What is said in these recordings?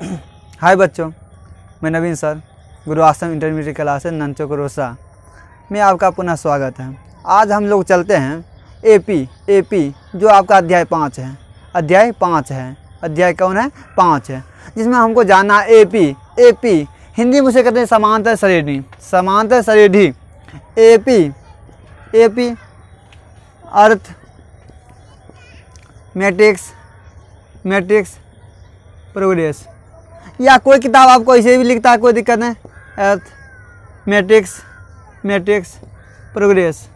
हाय बच्चों, मैं नवीन सर, गुरु आश्रम इंटरमीडिएट क्लास नंचोक रोसा में आपका पुनः स्वागत है। आज हम लोग चलते हैं एपी जो आपका अध्याय 5 है। अध्याय कौन है? 5 है, जिसमें हमको जानना एपी हिंदी में उसे कहते हैं समांतर श्रेणी। एपी अर्थ मैट्रिक्स प्रोग्रेस, या कोई किताब आपको इसे भी लिखता है, कोई दिक्कत नहीं। अर्थ मैट्रिक्स प्रोग्रेस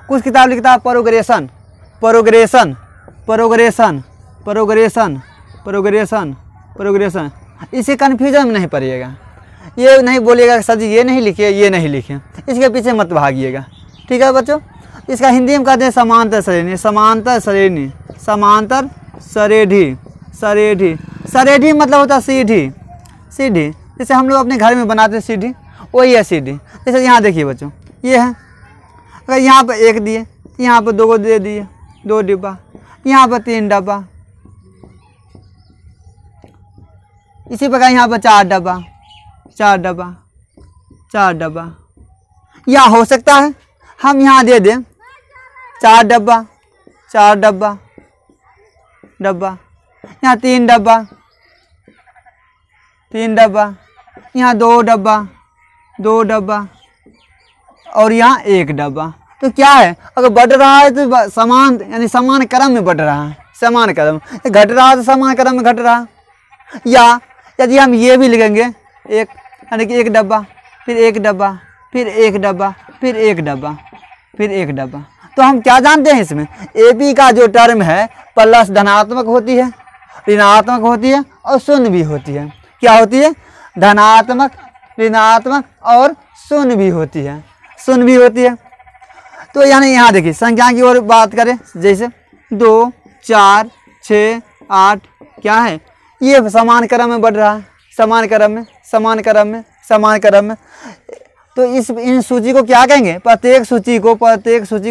कुछ किताब लिखता है प्रोग्रेशन। इसे कन्फ्यूजन में नहीं पड़िएगा, ये नहीं बोलिएगा सर जी ये नहीं लिखे, इसके पीछे मत भागिएगा, ठीक है बच्चों। इसका हिंदी में कहते हैं समांतर श्रेणी मतलब होता है सीढ़ी। जैसे हम लोग अपने घर में बनाते हैं सीढ़ी, वही है सीढ़ी। जैसे यहाँ देखिए बच्चों, ये है, अगर यहाँ पर 1 दिए, यहाँ पर 2 दे दिए, 2 डिब्बा, यहाँ पर 3 डब्बा, इसी प्रकार यहाँ पर 4 डब्बा। या हो सकता है हम यहाँ दे दें 4 डब्बा, यहाँ 3 डब्बा, यहाँ 2 डब्बा और यहाँ 1 डब्बा। तो क्या है, अगर बढ़ रहा है तो समान क्रम में बढ़ रहा है, घट रहा है तो समान क्रम में घट रहा है। या यदि हम ये भी लिखेंगे यानी कि 1 डब्बा, फिर 1 डब्बा, फिर 1 डब्बा, फिर 1 डब्बा, तो हम क्या जानते हैं इसमें एपी का जो टर्म है प्लस धनात्मक होती है, ऋणात्मक होती है और शून्य भी होती है। क्या होती है? धनात्मक, ऋणात्मक और शून्य भी होती है। तो यानी यहाँ देखिए संख्या की ओर बात करें, जैसे 2, 4, 6, 8 क्या है, ये समान क्रम में बढ़ रहा है, समान क्रम में। तो इन सूची को क्या कहेंगे? प्रत्येक सूची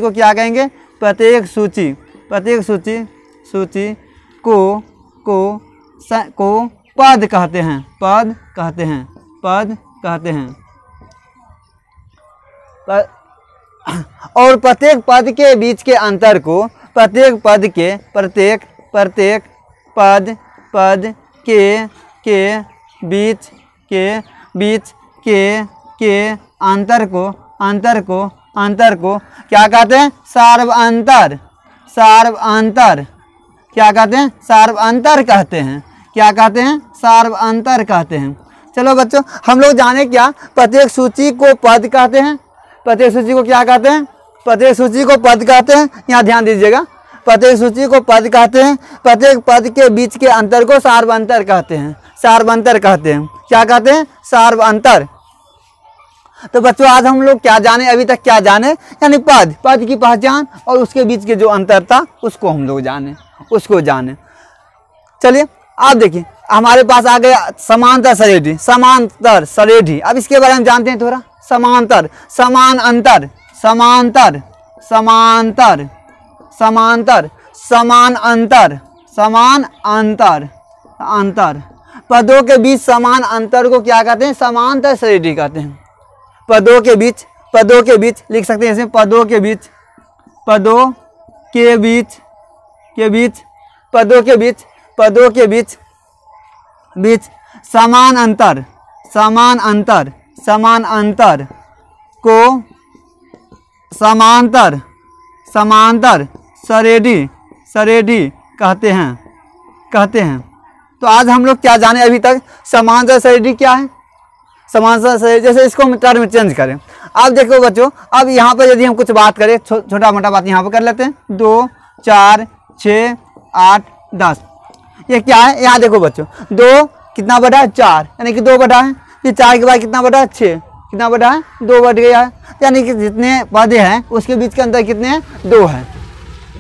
को क्या कहेंगे? प्रत्येक सूची को पद कहते हैं। और प्रत्येक पद के बीच के अंतर को प्रत्येक पद के बीच के अंतर को क्या कहते हैं? सार्व अंतर। क्या कहते हैं? सार्व अंतर कहते हैं। चलो बच्चों, हम लोग जाने क्या प्रत्येक सूची को पद कहते हैं। प्रत्येक सूची को क्या कहते हैं? यहाँ ध्यान दीजिएगा, प्रत्येक सूची को पद कहते हैं। प्रत्येक पद के बीच के अंतर को सार्व अंतर कहते हैं। क्या कहते हैं? सार्व अंतर। तो बच्चों आज हम लोग क्या जाने, अभी तक क्या जाने, यानी पद की पहचान और उसके बीच के जो अंतर था उसको हम लोग जाने। चलिए आप देखिए, हमारे पास आ गया समांतर श्रेणी। अब इसके बारे में जानते हैं थोड़ा। समांतर, समान अंतर, अंतर। पदों के बीच समान अंतर को क्या कहते हैं? समांतर श्रेणी कहते हैं। पदों के बीच लिख सकते हैं, इसमें पदों के बीच समान अंतर को समांतर श्रेणी कहते हैं। तो आज हम लोग क्या जाने अभी तक? समांतर श्रेणी क्या है? समांतर श्रेणी, जैसे इसको हम टर्म चेंज करें। अब देखो बच्चों, अब यहाँ पर यदि हम कुछ बात करें, छोटा मोटा बात यहाँ पर कर लेते हैं। 2, 4, 6, 8, 10, ये क्या है? यहाँ देखो बच्चों, 2 कितना बढ़ा है? 4, यानी कि 2 बढ़ा है। ये 4 के बाद कितना बढ़ा है? 6, कितना बढ़ा है? 2 बढ़ गया है। यानी कि जितने पद हैं उसके बीच के अंतर कितने हैं? 2 है।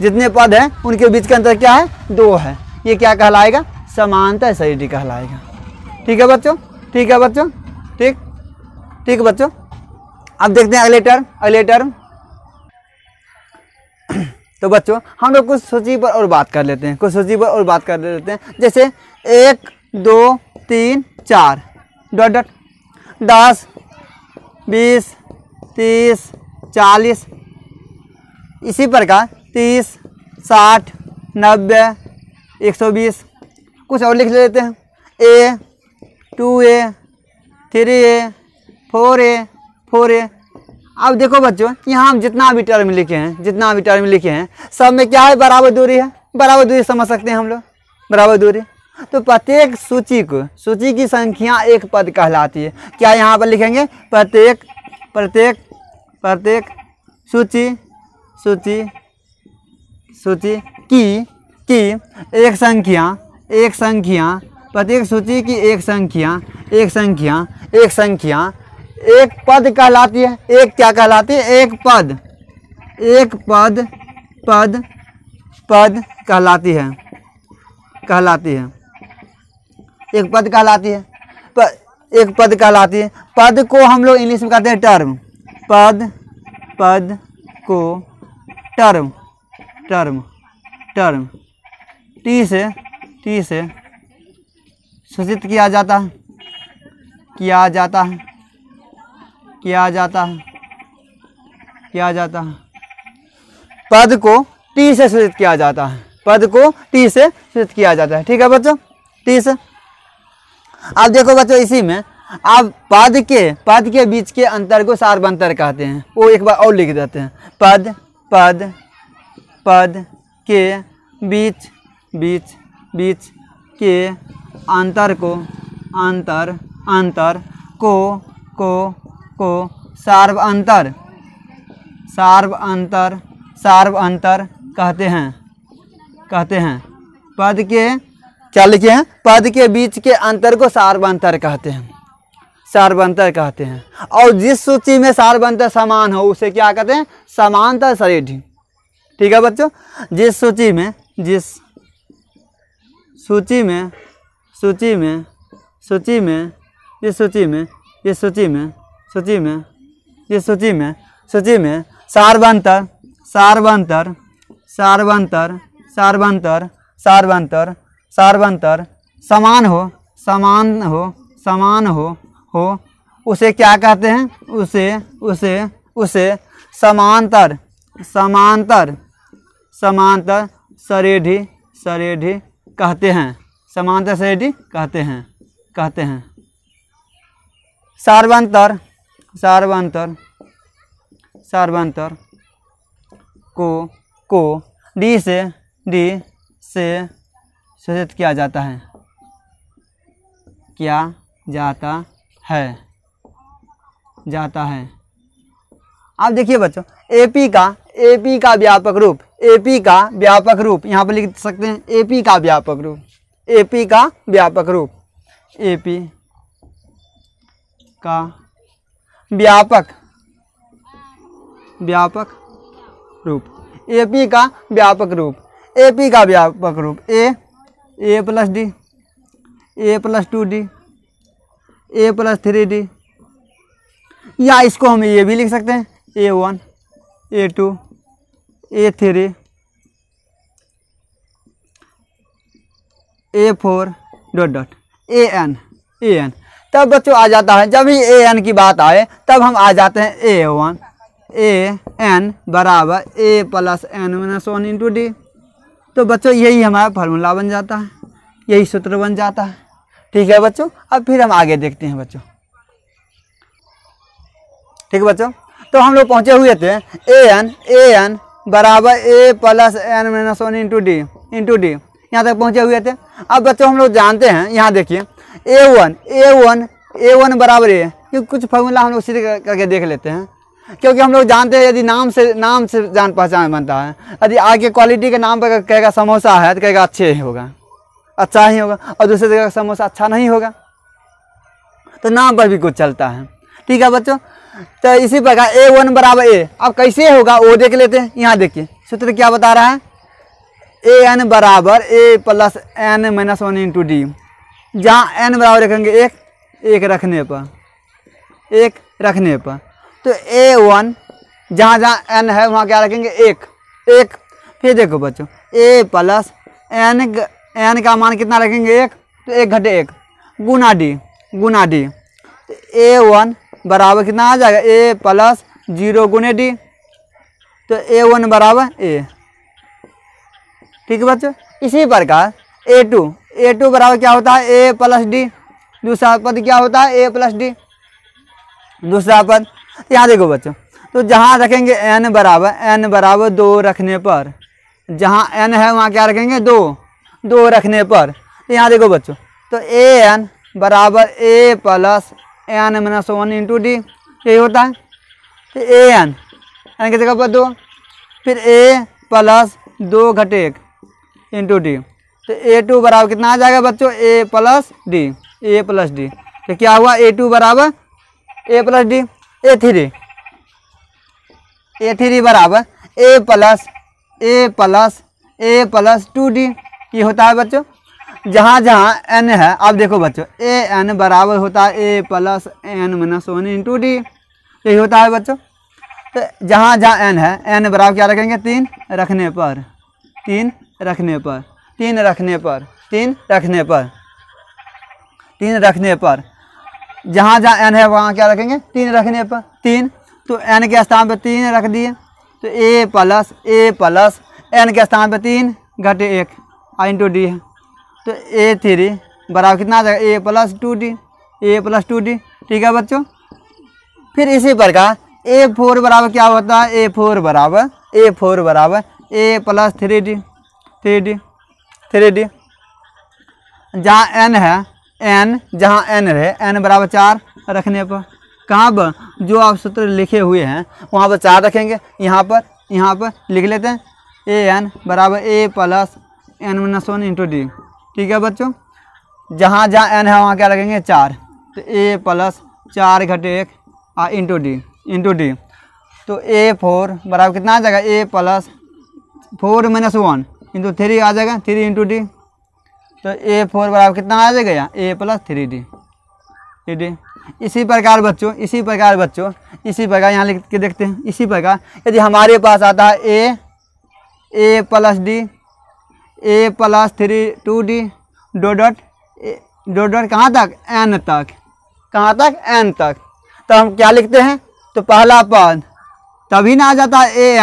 जितने पद हैं उनके बीच के अंतर क्या है? 2 है। ये क्या कहलाएगा? समांतर श्रेणी कहलाएगा। ठीक है बच्चों? ठीक बच्चों, अब देखते हैं अगले टर्म। तो बच्चों हम लोग कुछ सूची पर और बात कर लेते हैं, कुछ सूची पर और बात कर लेते हैं। जैसे 1 2 3 4 डॉट डॉट 10 20 30 40, इसी प्रकार 30 60 90 120। कुछ और लिख लेते हैं A 2A 3A 4A। अब देखो बच्चों यहाँ हम जितना भी टर्म लिखे हैं सब में क्या है, बराबर दूरी है। बराबर दूरी समझ सकते हैं हम लोग, बराबर दूरी। तो प्रत्येक सूची की संख्या एक पद कहलाती है। क्या यहाँ पर लिखेंगे, प्रत्येक सूची की एक संख्या, प्रत्येक सूची की एक संख्या एक पद कहलाती है। एक क्या कहलाती है, एक पद कहलाती है। एक पद कहलाती है। पद को हम लोग इंग्लिश में कहते हैं टर्म। पद को टर्म टी से सूचित किया जाता है। पद को टी से सूचित किया जाता है। ठीक है बच्चों, टी से। अब देखो बच्चों इसी में अब पद के बीच के अंतर को सार्वंतर कहते हैं। वो एक बार और लिख देते हैं। पद के बीच के अंतर को सार्वंतर कहते हैं। पद के क्या लिखे हैं, पद के बीच के अंतर को सार्वंतर कहते हैं। और जिस सूची में सार्वंतर समान हो उसे क्या कहते हैं, समांतर सरेढ़ी। ठीक है बच्चों, जिस सूची में सार्वंतर समान हो उसे क्या कहते हैं, उसे समांतर सरेढ़ी कहते हैं। समांतर सरेढ़ी कहते हैं। सार्वंतर को डी से सूचित किया जाता है। अब देखिए बच्चों एपी का व्यापक रूप यहाँ पर लिख सकते हैं। एपी का व्यापक रूप ए प्लस डी, ए प्लस 2D, ए प्लस 3D, या इसको हम ये भी लिख सकते हैं A1 A2 A3 A4 dot dot AN। तब बच्चों आ जाता है, जब ही AN की बात आए तब हम आ जाते हैं A1 AN बराबर A plus N-1 into D. तो बच्चों यही हमारा फार्मूला बन जाता है, यही सूत्र बन जाता है। ठीक है बच्चों, अब फिर हम आगे देखते हैं बच्चों। ठीक है बच्चों, तो हम लोग पहुंचे हुए थे AN बराबर A plus N-1 into D यहाँ तक पहुंचे हुए थे। अब बच्चों हम लोग जानते हैं, यहाँ देखिए A1 बराबर A, क्योंकि कुछ फार्मूला हम लोग सीधे करके देख लेते हैं, क्योंकि हम लोग जानते हैं यदि नाम से जान पहचान बनता है। यदि आगे क्वालिटी के नाम पर कहेगा समोसा है तो कहेगा अच्छा ही होगा, और दूसरे जगह समोसा अच्छा नहीं होगा, तो नाम पर भी कुछ चलता है। ठीक है बच्चों, तो इसी प्रकार A1 बराबर A, अब कैसे होगा वो देख लेते हैं। यहाँ देखिए सूत्र क्या बता रहा है, AN बराबर A plus N-1 into D. जहाँ n बराबर रखेंगे एक रखने पर तो A1 जहाँ n है वहाँ क्या रखेंगे एक फिर देखो बच्चों a प्लस n का मान कितना रखेंगे 1, तो 1 घटे 1 गुना d तो a1 बराबर कितना आ जाएगा a प्लस 0 गुने d, तो a1 बराबर a। ठीक है बच्चों। इसी प्रकार a2 बराबर क्या होता है a प्लस d, दूसरा पद क्या होता है a प्लस d दूसरा पद। यहाँ देखो बच्चों, तो जहाँ रखेंगे n बराबर 2 रखने पर, जहाँ n है वहाँ क्या रखेंगे 2 रखने पर। यहाँ देखो बच्चों, तो an बराबर a plus n minus 1 into D, यही होता है। तो an की जगह पर 2, फिर a प्लस 2 घटे 1 इंटू डी, तो a2 बराबर कितना आ जाएगा बच्चों a प्लस डी। तो क्या हुआ a2 बराबर a प्लस डी। a3 बराबर a प्लस 2d, ये होता है बच्चों। जहाँ n है, अब देखो बच्चों an बराबर होता है a plus n minus 1 into D, यही होता है बच्चों। तो जहाँ n है, n बराबर क्या रखेंगे 3 रखने पर, जहाँ n है वहाँ क्या रखेंगे 3 रखने पर 3, तो n के स्थान पर 3 रख दिए, तो a प्लस n के स्थान पर 3 घटे 1 इंटू डी है, तो a3 बराबर कितना आ जाएगा a प्लस 2d। ठीक है बच्चों। फिर इसी प्रकार a4 बराबर क्या होता है a4 बराबर a प्लस 3d। जहाँ n है जहाँ n रहे n बराबर 4 रखने पर, कहाँ पर जो आप सूत्र लिखे हुए हैं वहाँ पर 4 रखेंगे। यहाँ पर लिख लेते हैं an बराबर a plus n minus 1 into D. ठीक है बच्चों। जहाँ n है वहाँ क्या रखेंगे 4, तो a प्लस 4 घटे 1 इंटू डी, तो a4 बराबर कितना आ जाएगा a प्लस 4 माइनस 1 इंटू 3 आ जाएगा 3 इंटू डी, तो a4 बराबर कितना आ जाएगा यहाँ a प्लस 3d। इसी प्रकार बच्चों यहाँ लिख के देखते हैं। इसी प्रकार यदि हमारे पास आता है a plus d a plus 2d dot कहाँ तक n तक, तो हम क्या लिखते हैं, तो पहला पद तभी ना आ जाता है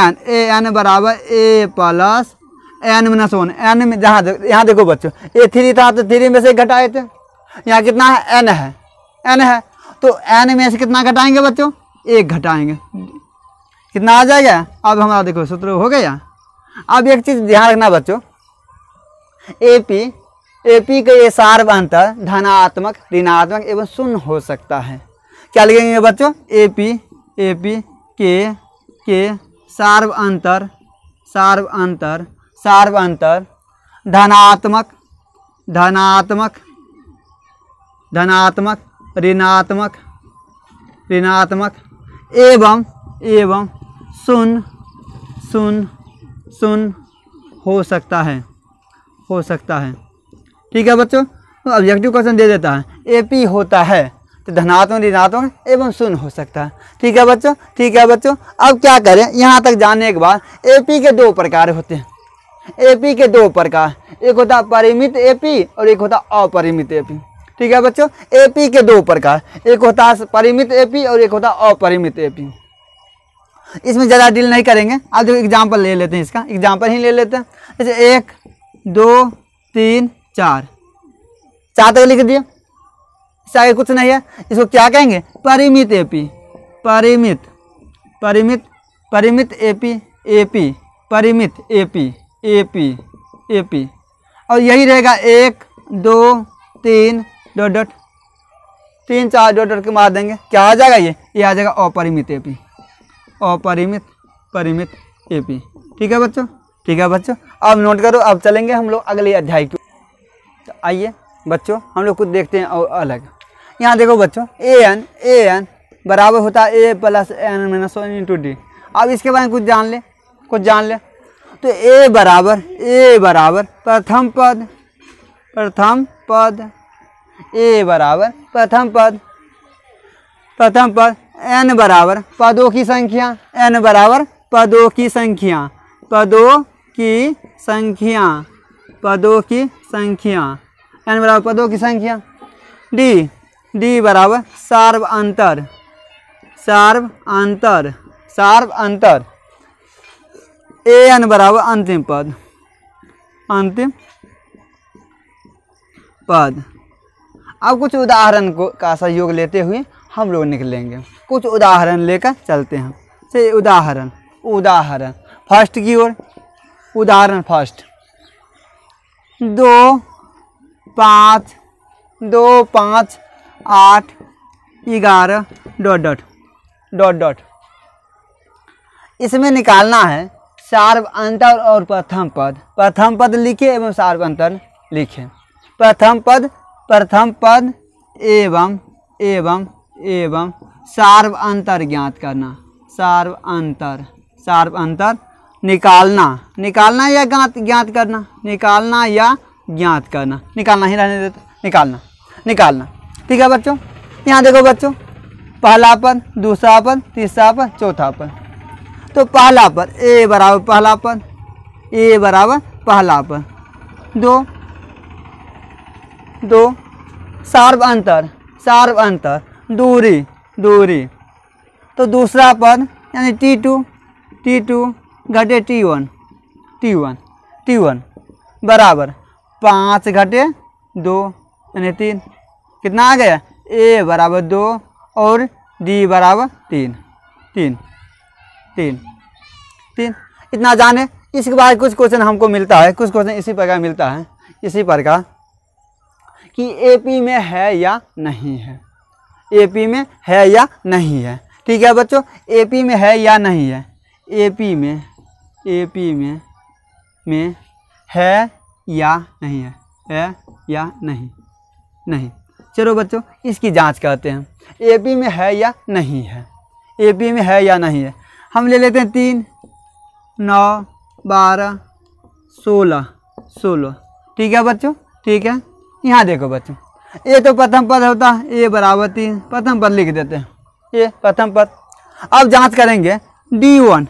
an बराबर a plus n minus 1। n में यहाँ देखो बच्चों a3 था तो 3 में से घटाए थे, यहाँ कितना है n है, तो n में से कितना घटाएंगे बच्चों 1 घटाएंगे, कितना आ जाएगा। अब हमारा देखो सूत्र हो गया। अब एक चीज़ ध्यान रखना बच्चों, AP के ये सार्व अंतर धनात्मक, ऋणात्मक एवं शून्य हो सकता है। क्या लिखेंगे बच्चों AP के सार्व अंतर धनात्मक, ऋणात्मक एवं शून्य हो सकता है। ठीक है बच्चों। तो ऑब्जेक्टिव क्वेश्चन दे देता है AP होता है तो धनात्मक, ऋणात्मक एवं शून्य हो सकता है। ठीक है बच्चों। अब क्या करें, यहाँ तक जाने के बाद AP के 2 प्रकार होते हैं। AP के 2 प्रकार, एक होता परिमित AP और एक होता अपरिमित AP। ठीक है बच्चों। AP के 2 प्रकार, एक होता परिमित AP और एक होता अपरिमित AP। इसमें ज़्यादा डील नहीं करेंगे। अब देखो एग्जाम्पल ले लेते हैं, इसका एग्जाम्पल ही ले लेते हैं। जैसे 1 2 3 4 तक लिख दिया, इससे आगे कुछ नहीं है। इसको क्या कहेंगे परिमित AP, परिमित AP और यही रहेगा 1 2 3 डॉट 3 4 डॉट के मार देंगे, क्या आ जाएगा ये आ जाएगा अपरिमित AP। ठीक है बच्चों। अब नोट करो। अब चलेंगे हम लोग अगले अध्याय की। तो आइए बच्चों हम लोग कुछ देखते हैं और अलग। यहाँ देखो बच्चों an बराबर होता है a plus n minus 1 into D. अब इसके बारे में कुछ जान ले। तो a बराबर प्रथम पद a बराबर प्रथम पद, n बराबर पदों की संख्या, की संख्या, पदों की संख्या, n बराबर पदों की संख्या। डी बराबर सार्व अंतर, सार्व अंतर, सार्व अंतर। an बराबर अंतिम पद, अंतिम पद। अब कुछ उदाहरण का सहयोग लेते हुए हम लोग निकलेंगे, कुछ उदाहरण लेकर चलते हैं। चलिए उदाहरण फर्स्ट की ओर। उदाहरण फर्स्ट 2, 5, 8, 11 ... इसमें निकालना है सार्व अंतर और प्रथम पद। प्रथम पद लिखे एवं सार्व अंतर लिखे। प्रथम पद एवं सार्व अंतर ज्ञात करना। सार्व अंतर निकालना या ज्ञात करना, निकालना या ज्ञात करना। निकालना ही रहने देते, निकालना। ठीक है बच्चों, यहाँ देखो बच्चों, पहला पद, दूसरा पद, तीसरा पद, चौथा पद। तो पहला पद ए बराबर पहला पद, ए बराबर पहला पद। 2 सार्व अंतर दूरी। तो दूसरा पद यानी T2 घटे T1 बराबर 5 घटे 2 यानी 3। कितना आ गया? ए बराबर 2 और डी बराबर 3। इतना जाने। इसके बाद कुछ क्वेश्चन हमको मिलता है, कुछ क्वेश्चन इसी प्रकार मिलता है, इसी प्रकार कि एपी में है या नहीं है, एपी में है या नहीं है। ठीक है बच्चों, एपी में है या नहीं है, एपी में है या नहीं है या नहीं। चलो बच्चों इसकी जांच करते हैं, एपी में है या नहीं है, एपी में है या नहीं है। हम ले लेते हैं 3, 9, 12, 16। ठीक है बच्चों, ठीक है। यहाँ देखो बच्चों, ये तो प्रथम पद होता है, ए बराबर 3, प्रथम पद लिख देते हैं, ये प्रथम पद। अब जांच करेंगे D1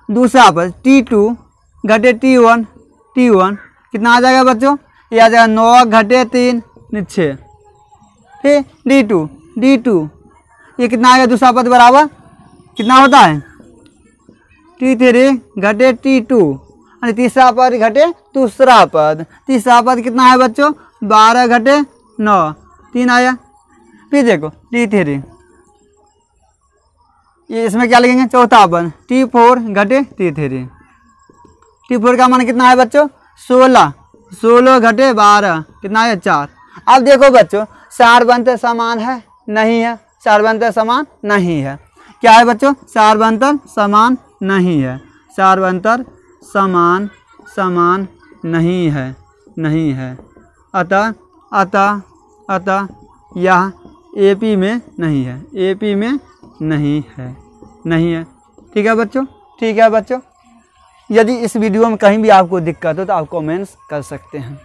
दूसरा पद T2 घटे T1 कितना आ जाएगा बच्चों? ये आ जाएगा 9 घटे 3 6। फिर D2 ये कितना आ गया? दूसरा पद बराबर कितना होता है? T3 घटे T2 यानी तीसरा पद घटे दूसरा पद। तीसरा पद कितना है बच्चों? 12 घटे 9 3 आया। फिर देखो T3 ये इसमें क्या लिखेंगे? चौथा पद T4 घटे T3। T4 का मान कितना है बच्चों? 16 घटे 12 कितना है? 4। अब देखो बच्चों सार्वंतर समान है नहीं है? सार्वंतर समान नहीं है। क्या है बच्चों? सार्वंतर समान नहीं है, सार्वंतर समान नहीं है। अतः यह एपी में नहीं है, एपी में नहीं है। ठीक है बच्चों, ठीक है बच्चों। यदि इस वीडियो में कहीं भी आपको दिक्कत हो तो आप कमेंट्स कर सकते हैं।